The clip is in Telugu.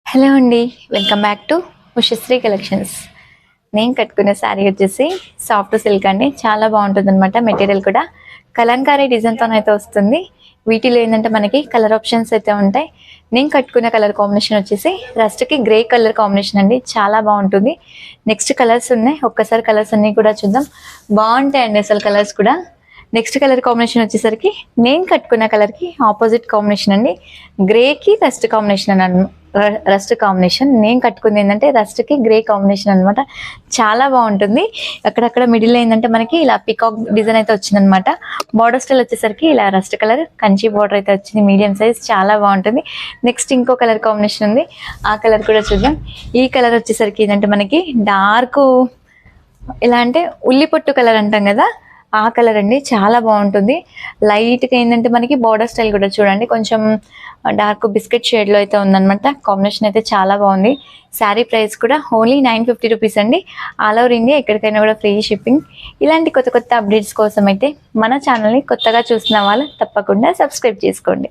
హలో అండి, welcome back to Ushasri collections. నేను కట్టుకునే శారీ వచ్చేసి సాఫ్ట్ సిల్క్ అండి. చాలా బాగుంటుంది అనమాట. మెటీరియల్ కూడా కలంకారీ డిజైన్తో అయితే వస్తుంది. వీటిలో ఏంటంటే మనకి కలర్ ఆప్షన్స్ అయితే ఉంటాయి. నేను కట్టుకునే కలర్ కాంబినేషన్ వచ్చేసి రస్ట్కి గ్రే కలర్ కాంబినేషన్ అండి. చాలా బాగుంటుంది. నెక్స్ట్ కలర్స్ ఉన్నాయి, ఒక్కసారి కలర్స్ అన్నీ కూడా చూద్దాం. బాగుంటాయండి అసలు కలర్స్ కూడా. నెక్స్ట్ కలర్ కాంబినేషన్ వచ్చేసరికి నేను కట్టుకున్న కలర్కి ఆపోజిట్ కాంబినేషన్ అండి. గ్రేకి రస్ట్ కాంబినేషన్ నేను కట్టుకుంది ఏంటంటే రస్ట్కి గ్రే కాంబినేషన్ అనమాట. చాలా బాగుంటుంది. అక్కడక్కడ మిడిల్ ఏంటంటే మనకి ఇలా పికాక్ డిజైన్ అయితే వచ్చిందనమాట. బార్డర్ స్టైల్ వచ్చేసరికి ఇలా రస్ట్ కలర్ కంచి బార్డర్ అయితే వచ్చింది, మీడియం సైజ్. చాలా బాగుంటుంది. నెక్స్ట్ ఇంకో కలర్ కాంబినేషన్ ఉంది, ఆ కలర్ కూడా చూద్దాం. ఈ కలర్ వచ్చేసరికి ఏంటంటే మనకి డార్క్ ఇలా అంటే ఉల్లిపొట్టు కలర్ అంటాం కదా, ఆ కలర్ అండి. చాలా బాగుంటుంది. లైట్గా ఏంటంటే మనకి బార్డర్ స్టైల్ కూడా చూడండి, కొంచెం డార్క్ బిస్కెట్ షేడ్లో అయితే ఉందన్నమాట. కాంబినేషన్ అయితే చాలా బాగుంది. శారీ ప్రైస్ కూడా ఓన్లీ 950 రూపీస్ అండి. ఆల్ ఓవర్ ఇండియా ఎక్కడికైనా కూడా ఫ్రీ షిప్పింగ్. ఇలాంటి కొత్త కొత్త అప్డేట్స్ కోసం అయితే మన ఛానల్ని కొత్తగా చూసిన వాళ్ళు తప్పకుండా సబ్స్క్రైబ్ చేసుకోండి.